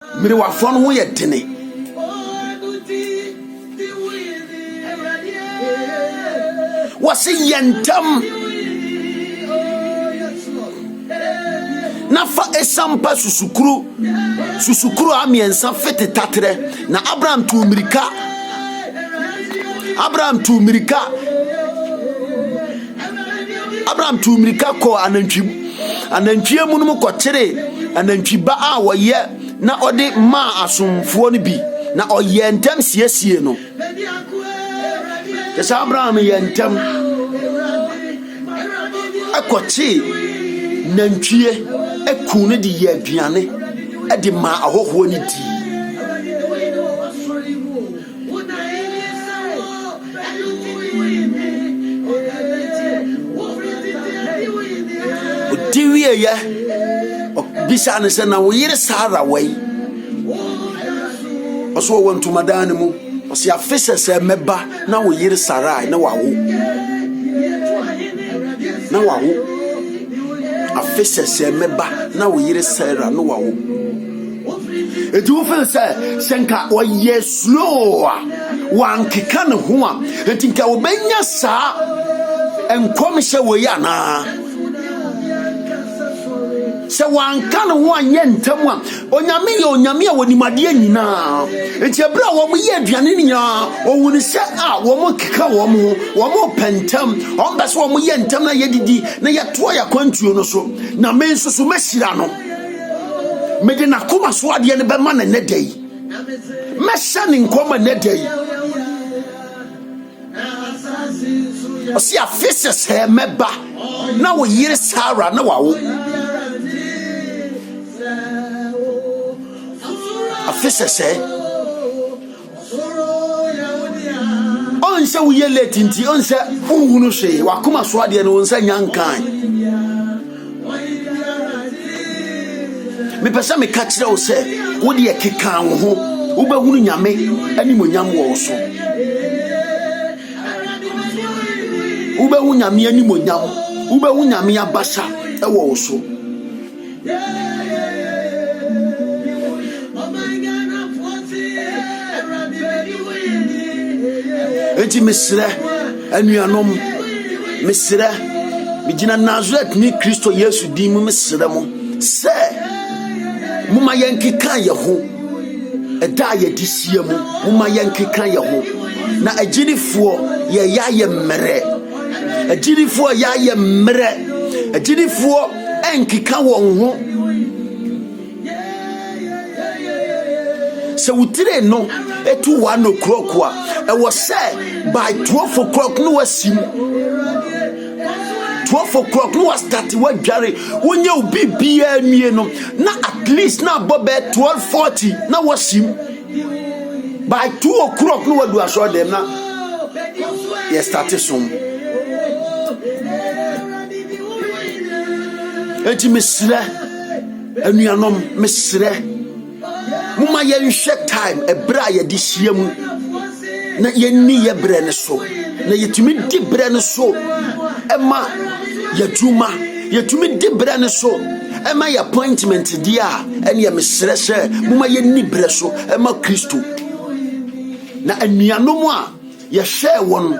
Mire wafo no ho ye dene. Wasi yentam na fa esampa susukuru amiensa fete tatre na Abraham tu mirika ko anantwie mu no ko kire anantwiba a woye na ode ma asomfo no bi na oyentam siesie no kesa Abraham yentam akochi nantwie ekunu di ye aduane ade ma ahoho ni di odiwie ye bisa ne se na wo yire Sara wai oso wo ntumadan mu osi afese se meba na wo yire Sara na wawo afese se meba na wo yire Sara no wawo edu fe se senka wo yeslo wankeka ne ho a etinka wo benya sa enkomhye wo yana se wanka ne ho anye ntam a onyame a wonimade nyina enti ebra wo mo ye aduane nya owuni se a wo mo keka wo mo pentam ombese wo mo ye ntam na yedidi na yeto ya kwantuo no so na me nso so mashira no mede na koma so ade ne be ma na nedai mesha ne nkoma nedai osi afise se meba na wo yire Sara na wawo afise se onse wo ye late nti onse uhunu hwe wakoma so ade ne onse nyankan me pesa me ka kire wo se wo de keka wo ho wo ba hunu nyame ani monyam wo so wo ba hunu nyame ani monyam wo ba hunu nyame abasa e wo so enti mesre anuanom mesre bigina Nazareth ni Kristo Yesu di mu mesre mo se muma yankeka ye ho eda ye disia mu muma yankeka ye ho na agirifo ye yaye mmere agirifo yaye mmere agirifo enkeka won ho se wutire no etu 1 o'clock a was said by 12 o'clock no wasim 12 o'clock no was start what jare when you be mie no na at least na bobe 12:40 na wasim by 2 o'clock no do assure them na yes start some enti mesre anuanom mesre muma ye nhwe time ebra ye di hyiam na yenni ye bre ne so na yetumi di bre ne so ema yaduma yetumi di bre ne so ema ye appointment dia ene ye mesre hye muma yenni bre so ema Kristo na anuanom a ye hye won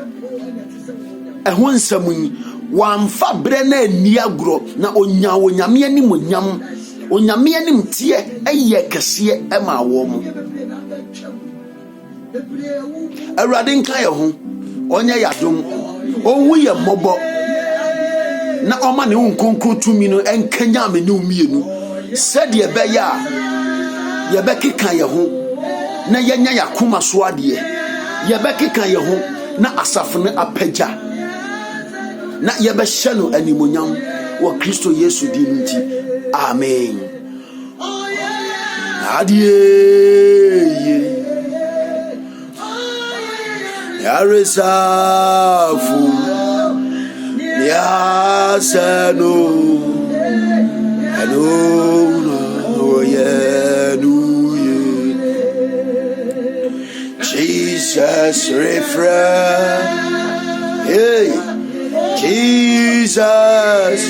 ehon samunyi wamfa bre na ani agro na onyame ani monyam onyame anim tie eye kese ema wo mu Awurade nka ye ho onye yadom owu ye mobo na oma ne nkonko tumi no enkanya me ne umienu sede be ya ye be keka ye ho na yenya yakoma so ade ye be keka ye ho na asafo ne apagya na ye be hye no animonyam wo Kristo Yesu di nti amen adie Yarisafu Yasano Hello Jesus refresh hey Jesus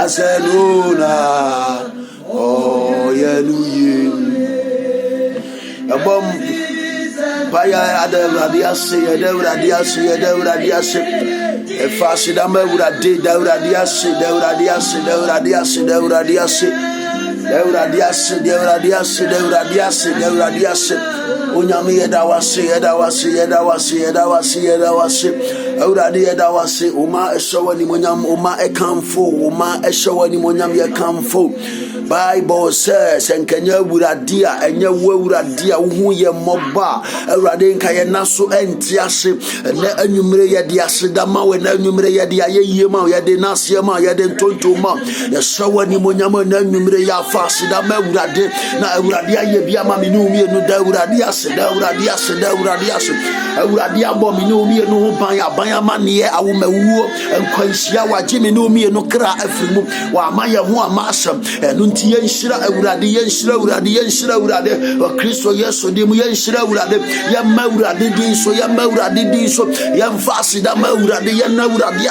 Asenuna oh yeluye abom paya adawradiase efasida mawrade dawradiase Unyami yedawase awurade yedawase uma eshawani monyam uma ekamfo uma eshawani monyam yekamfo Bible says enkanya awurade a enya awurade a wo ye moba awurade nka ye naso entiase na anwumre yede aseda ma we na anwumre yede ayeye ma yede nase ma yede ntonto ma yeshawani monyam na anwumre ya fasida ma awurade na awurade aye bia ma menu mienu da awurade aseda awurade abo menu mienu ho ban amane awomawuo nkwanhia wagye menu mienu kra afrimu wa amaye ho amasam enu nti yenhyira awurade wa Kristo Yesu dim yenhyira awurade ya ma awurade din so yemfasida ma awurade ya na awurade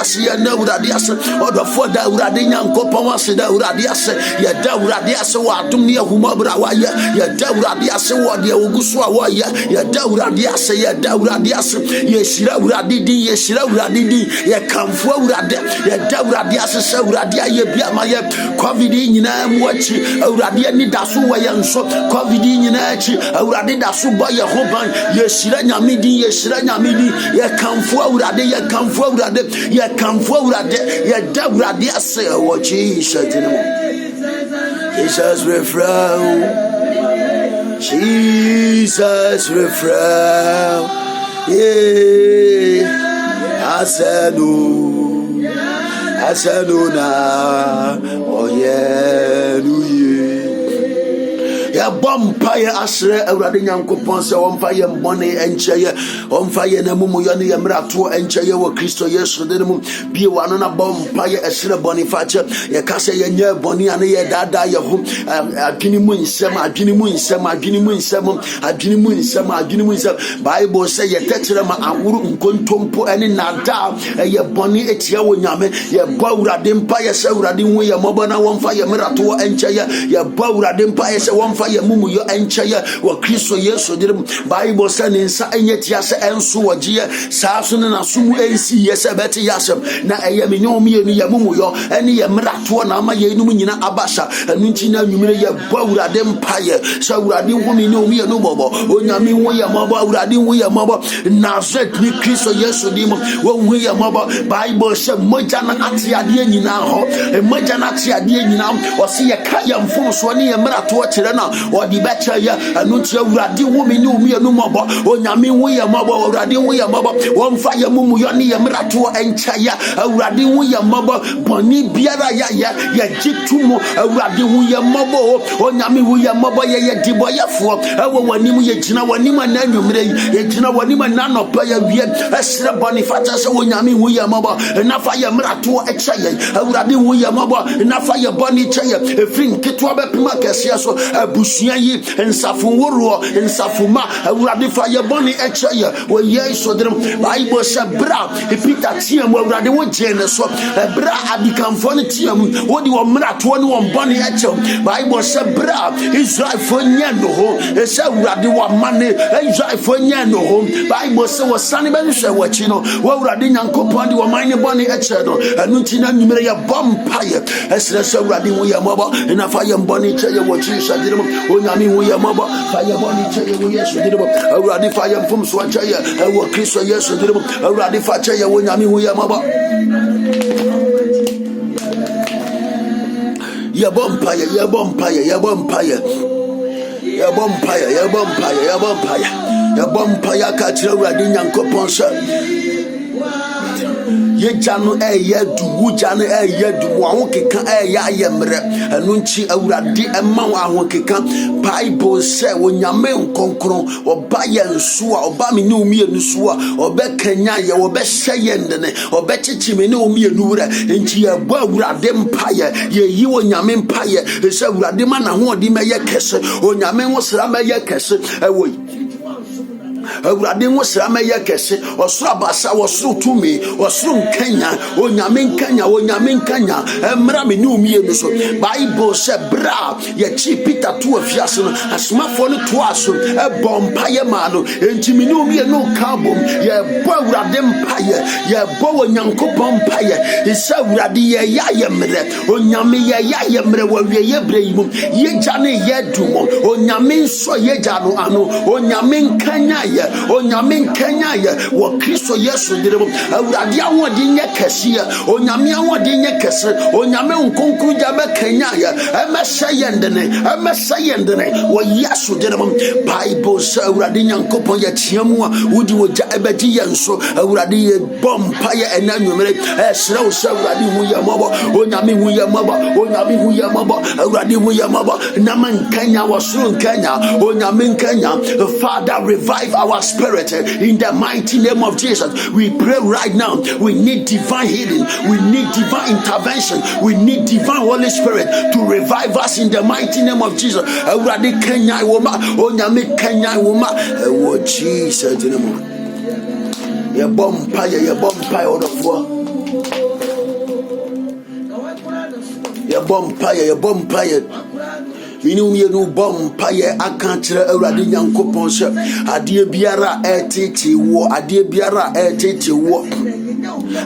ase odofo da awurade nyankopon aseda awurade ase ya da awurade ase wa adom ne ahumabra wa ya da awurade ase wo de oguso a wo ya da awurade ase yeshira awurade din ye kamfo awurade ya da awurade ase se awurade aye bia ma ye covid nyina mu achi awurade ani daso wa ye nso covid nyina achi awurade daso ba ye hoban yeshira nyamidi ye kamfo awurade ye kamfo awurade ya da awurade ase wo Jesus Jesus refrain yeah asenuna oh yeah ya bompa ya asre awurade nyankopon se womfa ye mbone encheye womfa ye namumu yo ne ye mrato encheye wo Kristo Yesu de mu bie wano na bompa ye esre bone fache ye kase ye nya bone ane ye dada ye ho adwini mu nsem Bible say ye tetere ma awuru nkontompo ene nada ye bone etia wo nyame ye bo awurade mpa ye se awurade hu ye mobo na womfa ye mrato encheye ye bo awurade mpa ye se womfa ye mumu yo encheye wo Kristo Yesu de Bible say ne nsa enyetia se enso wogie saa so na sumu ensi ye se beti yasem na eye menyomi ye ni ye mumu yo ene ye mrato na ama ye enum nyina abasha enu nti na nwumire ye bo awurade mpa ye se awurade hu me nyomi ye no bobo onyame hu ye mobo awurade hu ye mobo Nazareth ni Kristo Yesu de wo hu ye mobo Bible say moja na atiade nyina ho moja na atiade nyina o se ye ka ye mfonso ne ye mrato kire na odi becha ya anu nti awurade hu me nyomi ye no mobo onyame hu ye mobo awurade hu ye mobo womfa ye mumu yo ne ye mrato encha ya awurade hu ye mobo boni biara ya gitumu awurade hu ye mobo onyame hu ye mobo ye diboyefo ewo wanim ye gina wanim na nwumre ye gina wanim na nopa ya wie esre boni fata se onyame hu ye mobo na fa ye mrato echa ye awurade hu ye mobo na fa ye boni echa ye efrin kitwa bepima kese so abusua yi nsafo woro nsafo ma awurade fa ye boni echa ye wo Yesu dem Bible say bra Peter tiam awurade wo jene so bra adikamfo ne tiam wodi wo mrato ne wo boni echa Bible say bra Israel fo nya no ho esa awurade wo mane Israel fo nya no ho Bible say wo sane be hwe wachi no wo awurade nyankopon de wo mane boni echa no anu nti na nwumere ye bompa ye esre so awurade wo ye mobo na fa ye boni echa ye wo chi shadirem onyame wo ye mobo fa ye boni echa ye wo Yesu direm awurade fa ye mfom so acha ye wo Kristo Yesu direm awurade fa acha ye wo nyame wo ye mobo ye bompa ye ka tire awurade nyankopon sha ye janu yedu wujanu yedu wo keka ayemre enu nchi awurade ema wo ahokeka Bible say onyame nkonkron oba ye nso a oba me ne omienu so a obekanya ye obehye ndene obechichi me ne omienu wura nchi ye bo awurade mpaye ye yi onyame mpaye se awurade ma na ho odi meye kese onyame wo sra meye kese ewo awurade ho srama ye kese osoro abasa osoro tumi osoro nkanya onyame nkanya emra me ni umie so Bible say bra ye chi Peter to afiase no asomafo no to aso bompa ye ma no entimi ni umie no kabom ye bo awurade mpaye ye bo onyankopon mpaye isa awurade ye ya ye mre onyame ye ya ye mre wa wie ye bre yim ye jane ye dumo onyame nso ye jano ano onyame nkanya ye wo Kristo Yesu diremo awurade awode nye kese onyame awode nye kese onyame nkonkru jabe kanya ye emesa yendene wo Yesu diremo Bible say awurade nyankopon ye tiamu a wudi wo ja ebeji ye nso awurade ye bompa ye enanwumere esre wo say awurade hu ye mobo onyame hu ye mobo awurade hu ye mobo na man kanya wo suru nkanya onyame nkanya Father revive our spirit in the mighty name of Jesus. We pray right now. We need divine healing. We need divine intervention. We need divine Holy Spirit to revive us in the mighty name of Jesus. Awurade Kenya woma, onyame Kenya woma. Oh Jesus, ye bompa odofo. Ye bompa. Minum ye no bompa ye akantre awurade nyankopon se ade biara etete wo ade biara etete wo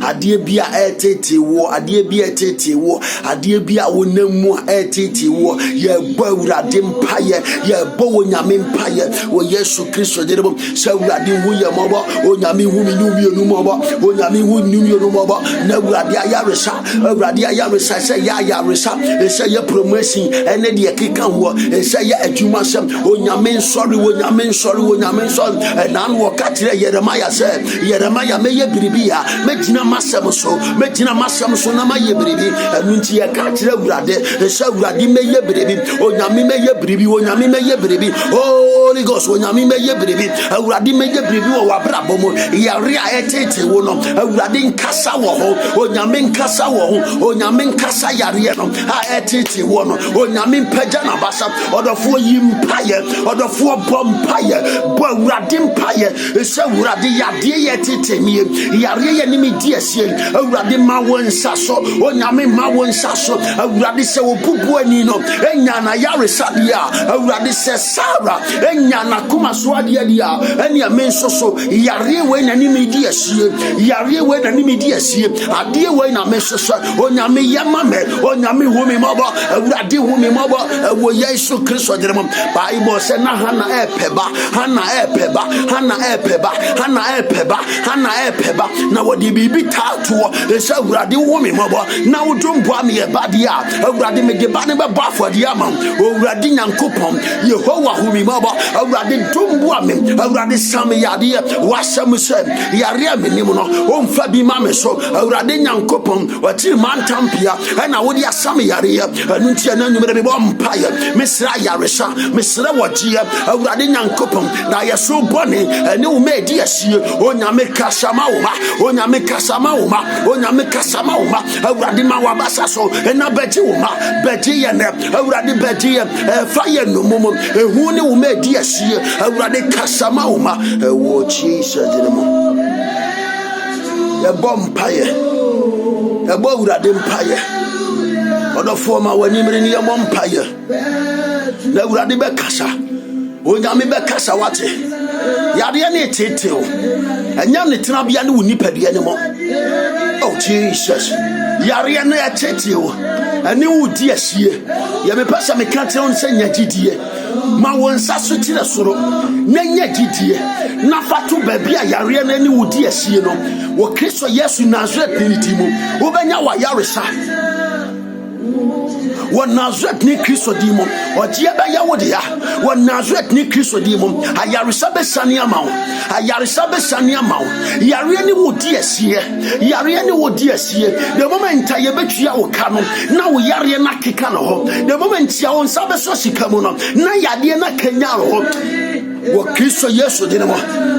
ade bia etete wo ade bia etete wo ade bia wonamu etete wo ye bo awurade mpaye ye bo wonyame mpaye wo Yesu Kristo de dem se awurade hu ye mobo onyame hu minum ye no mobo onyame hu minum ye no mobo na awurade ayaresa se ya ayaresa se ye promotion ene de kika wo say adwuma sem onyame nsori na no ka kire Yeremiah say Yeremiah meye biribia megina masem so na maye biribi anunti ye ka kire awurade say awurade meye biribi onyame meye biribi Holy Ghost onyame meye biribi awurade meye biribi wo wabrabo mo yare a etete wo no awurade nkasa wo ho onyame nkasa yare no a etete wo no onyame mpaja na basa odofo yimpaye odofo bompaye bo awurade mpaye se awurade yade ye tetemie yare ye nimi diesie awurade ma wonsa so onyame ma wonsa so awurade se obubu ani no enya na yare sadia awurade se Sara enya na kuma so ade dia ene amenso so yare we na nimi diesie ade we na menso so onyame yama me onyame hu mi mabo awurade hu mi mabo wo Yesu Kristo diremo Bible say na hana epeba na wodi bibi tatuo ese awurade wo mi mabo na wodumbo am ye badia awurade mege ba ne be bafodi ama awurade nyankopon Yehowa hu mi mabo awurade dumbo am awurade sam yade wasam se yare aminim no omfa bi ma me so awurade nyankopon wati mantampia na wodi asam yare anu ntia na numere be bompaye mesra yaresa mesra wajia awurade nyankopon na yeso bone ene wo medi asie onyame kasama uma awurade ma wabasa so ena beji uma beji ye ne awurade beji ye fire no mum ehu ne wo medi asie awurade kasama uma wo Jesus dinemo ye bompaye e bo awurade mpaye odofo ma wanimre ni ye bompaye na awurade be kasa onyame be kasa wate yade ne tete o enya ne tenabia ne wonipadua ne mo oh Jesus yare ne tete o ene wudi asie ye me pesa me ka tere on se nyagidie ma wonsa so tire soro na nyagidie na fatu babia yare ne ne wudi asie no wo Kristo Yesu Nazareth ni timu wo benya wa yaresa wa Nazareth ni Kristo dimo oje be ya wode ya wa Nazareth ni Kristo dimo ayaresa be sane amawo yare ni wodi asie the moment ye betua wo ka no na wo yare na keka no ho the moment ya won sabe so sika mu no na yade na kanya ho wo Kristo Yesu dinemo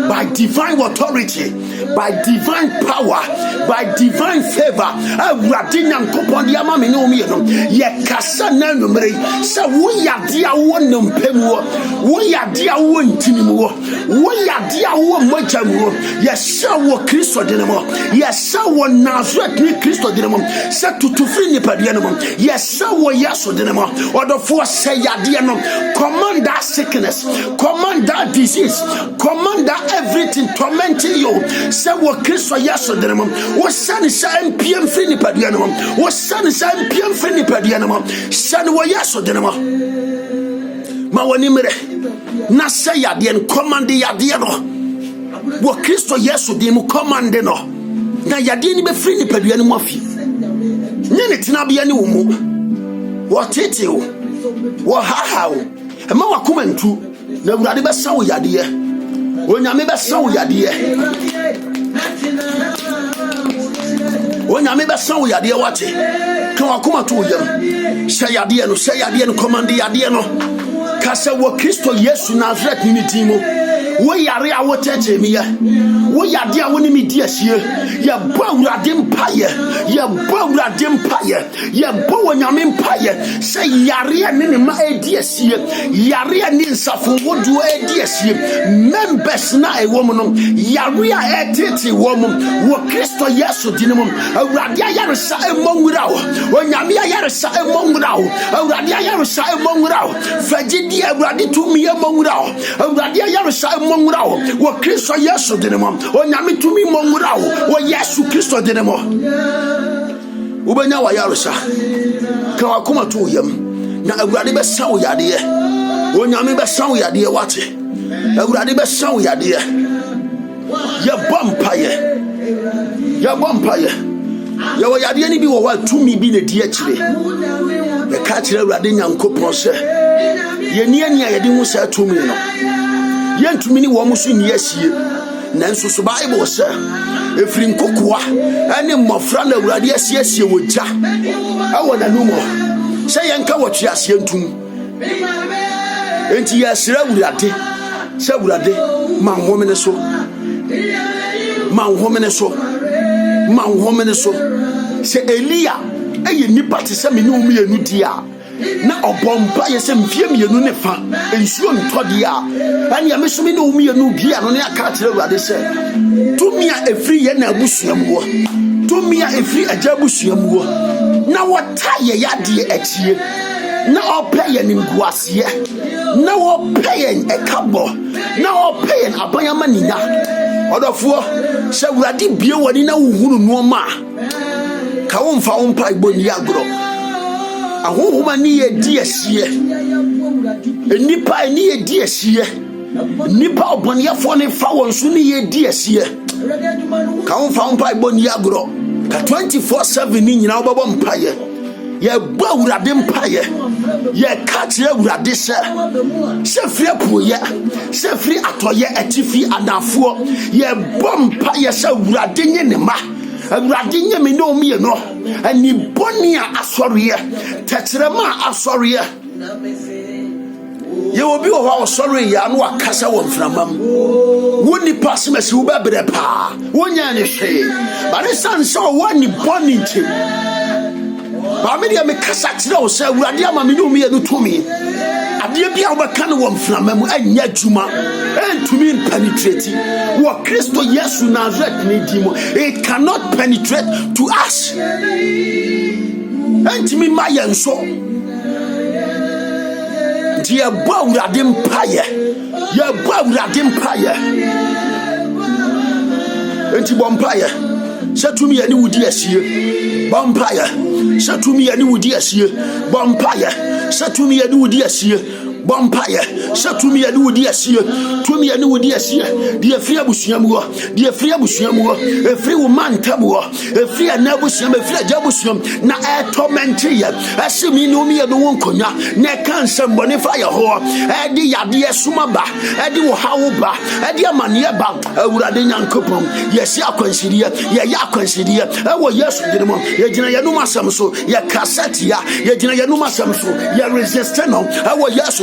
by divine authority, by divine power, by divine favor. Awurade Nyankopɔn de ama me ne wo mmienu yɛ kasa na numere sɛ woyɛ ade a wo ne mpam wo, woyɛ ade a wo ntini mu, woyɛ ade a wo mogya mu, yɛhyɛ wo Kristo de ne mu, yɛhyɛ wo Nazareth ne Kristo de ne mu, sɛ tutufiri nipadua no mu, yɛhyɛ wo Yesu de ne mu. Ɔdɔfoɔ sɛ yadeɛ no, command that sickness, command that disease, command that everything tormenting you. Sɛ wo Kristo Yesu de ne mu, wo sane sɛ mpiem firi nipadua no mu, wo sane sɛ mpiem firi nipadua no mu, sane wo Yesu de ne mu. Ma wani mere na sɛ yadeɛ no, command yadeɛ no, wo Kristo Yesu de mu, command no, na yadeɛ ni be firi nipadua no mu afi. Nye ne tenabea ne wo mu, wo tete wo, wo haha wo, ma wakoma ntu, na Awurade bɛsa wo yadeɛ, Onyame bɛsa wo yadeɛ, Onyame bɛsa wo yadeɛ wate, ka wakoma to wo yam, hyɛ yadeɛ no, command yadeɛ no, ka sɛ wo Kristo Yesu Nazareth ne din mu, wo yare a wo tete me ye, wo yade a wo ne me di asie, ye bo Awurade mpaye, ye bo Awurade mpaye, ye bo Onyame mpaye, sɛ yare ne ne ma edi asie, yare ne nsafo wodu edi asie, members na e wo mu no, yare a etete wo mu, wo Kristo Yesu din mu, Awurade ayaresa emongura wo, Onyame ayaresa emongura wo, Awurade ayaresa emongura wo, fagidi Awurade tumi emongura wo, Awurade ayaresa emongura wo, wo Kristo Yesu din mu, Onyame tumi emongura wo, wo Yesu Kristo din mu. Ubenya wa yaresa ka wakoma to yam na Awurade bɛsa wo yadeɛ, Onyame bɛsa wo yadeɛ wate, Awurade bɛsa wo yadeɛ. Yɛbɔ mpaeɛ yɛwɔ yadeɛ ni bi wɔ wa tumi bi na di akyire, yɛka kyerɛ Awurade Nyankopɔn sɛ yɛni ani a yɛde ho sɛ tumi no yɛntumi ni wɔ mo so ni asie, nanso so Bible sɛ efiri nkokoa ɛne mmɔfra na Awurade asiesie wɔ gya ɛwɔ n'anum sɛ yɛnka wɔ twiase ntum. Enti yɛsrɛ Awurade sɛ Awurade ma nhomene so, sɛ Elia ɛyɛ nipa te sɛ me ne wo mmienu di a na ɔbɔmpa yɛ sɛ mfie mmienu ne fa nsuo ntɔde a ɛne a mesome ne wo mmienu bi a no ne aka kyerɛ Awurade sɛ tumi a ɛfiri yɛ na abusua mu wɔ, tumi a ɛfiri agya abusua mu wɔ, na wɔta yɛ yadeɛ akyie, na ɔpɛ yɛ nimguaseɛ, na wɔpɛ yɛn ɛkabɔ, na ɔpɛ yɛn abanyama nina. Ɔdɔfoɔ sɛ Awurade bie w'ani na wohunu nneɛma ka wo mfa wo mpa ibɔ ni agorɔ, ahohoma ni yɛ di asie, nipa ni yɛ di asie, nipa ɔbɔneɛfoɔ ne fa wɔn so ni yɛ di asie, ka wo mfa wo mpa ibɔ ni agorɔ, ka 24/7 ni nyina wobɛbɔ mpaeɛ, yɛbɔ Awurade mpaeɛ, yɛka kyerɛ Awurade sɛ firi apuoyɛ, sɛ firi atɔyɛ atifi anafoɔ, yɛbɔ mpaeɛ sɛ Awurade nye ne ma, Awurade nye me ne omieno, anibɔne a asɔreɛ, tɛkyerɛma a asɔreɛ. Yɛwɔ bi wɔ hɔ a ɔsɔre yɛ ano akasa wɔ mframam, wo nipa semasi wo bɛbrɛ paa, wonya ne hwee, bare san sɛ ɔwɔ anibɔne nti Bami dia me kasa kyerɛ wo sɛ Awurade ama me ne wo mmienu tumi, adeɛ bi a wobɛka no wɔ mframa mu anya adwuma, ɛntumi penetrate wɔ Kristo Yesu Nazareth ne di mu, it cannot penetrate to us, ɛntumi ma yɛn so. Nti yɛbɔ Awurade mpaeɛ, enti bɔ mpaeɛ sɛ tumi yɛ ne wodi asie, bɔ mpaeɛ sɛ tumi yɛ ne wodi asie, bɔ mpaeɛ sɛ tumi yɛ ne wodi asie, Bompire, Satumi and Woodiasia, Tumi and Woodiasia, dear free Abusiamu, dear free Abusiamu, a free woman tabu, a free Nabusiam, a free Jabusiam, na a tormentia, as see me no me a wonkonya, nekan somebody fire ho, Adi Yadia Sumaba, Adi Hauba, Adi Maniaba, a Uradian Kupum, yes, ya consider, ya consider, our yes, Yajina Yanuma Samso, ya Cassatia, Yajina Yanuma Samso, ya resistano, our yes.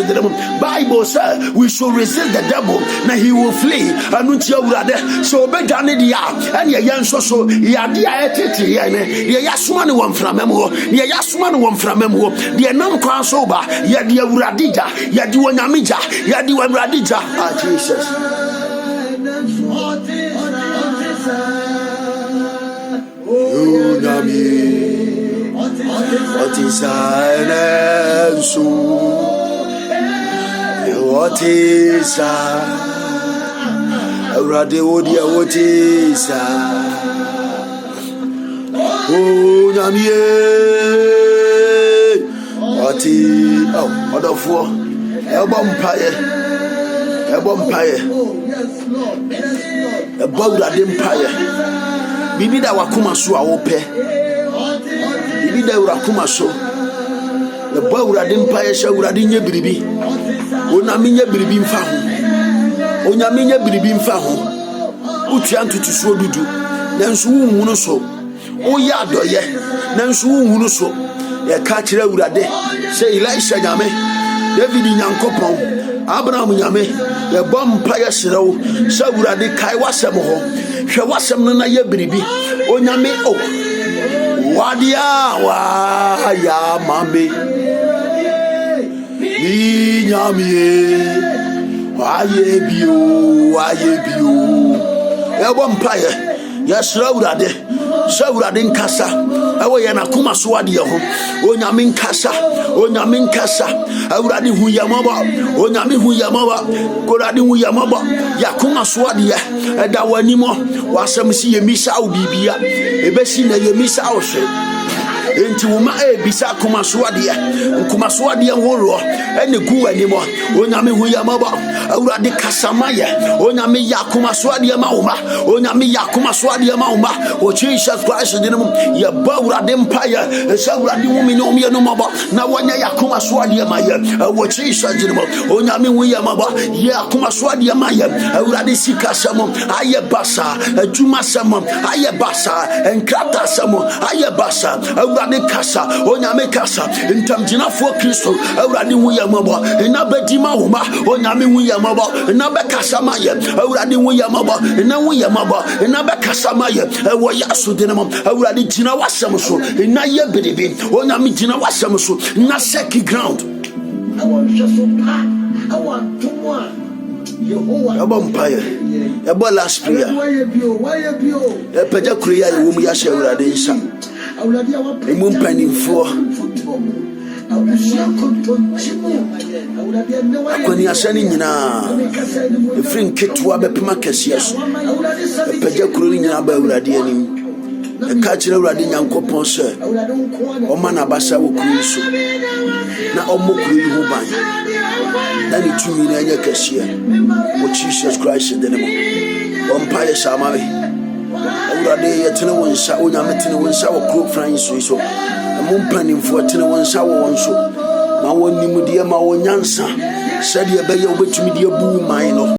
Bible says we should resist the devil, now he will flee. Anuntia urade so bedane dia and ye yanso so ya dia etete ye yasuma ne won framemo ye yasuma ne won framemo de nam kwan so ba ye de uradija ye de wonyamija ye de uradija. Ah, Jesus. Oh nami what is silence? What is radio dia what is oh nami what is oh odofo ebo mpaye ebo urade mpaye bibi da wakoma so a wo pe bibi da urakoma so ebo urade mpaye sha urade nye biribi onami nye biribi mfa ho onyame nye biribi mfa ho utua ntutuso dudu nanso wunhunu so oya adoye nanso wunhunu so ye ka kire urade se Elisha nyame David nyankopon Abraham nyame ye bom paye serew se urade kai wasem ho hwe wasem no na ye biribi onyame o wadia wa ya mame ni nyame aye bio ebo mpaye yasra urade sha urade nkasa ewo ye na kuma so ade ho onyame nkasa urade hu yamaba onyame hu yamaba urade hu yamaba yakuma so ade eda wanimo wasam si yemisa obibia ebesi na yemisa ohwe enti woma ebisa kuma so ade horo ene gu animo onyame hu yamaba urade kasamaye onyame yakuma so ade mauma onyame yakuma so ade mauma o Jesus Christ dinum ya ba urade mpaye esa urade wumi no me no maba na wanya yakuma so ade maye o Jesus dinum onyame hu yamaba yakuma so ade maye urade sikasamo aye basa adwuma samo aye basa enkrata samo aye basa urade kasa onyame kasa ntamjinafo Kristo urade hu yamaba na badima homa onyame hu yamaba na bekasa maye urade hu yamaba na hu yamaba na bekasa maye wo yaso dinam urade jina wasam so na ye biribi onyame jina wasam so na seki ground I want so pa I want to more Ebo mpaye ebo last prayer e peja kuria ye wo mu ya she urade nsa emu mpanimfo akwani asani nyina efrin ketwa bepema kese so peja kurori nyina ba urade anim e ka kire urade nyankopon se o mana basa wo kuru so na omokuru yi hu ban na ni tumi na nya kese o Jesus Christ de nemo o mpaye samawe urade yetene wonsa onyame tene wonsa wo kru Francis so mumpanimfo tene wonsa wo wonso ma wonimudie ma wonyansa sede be ye obetumi die bu man no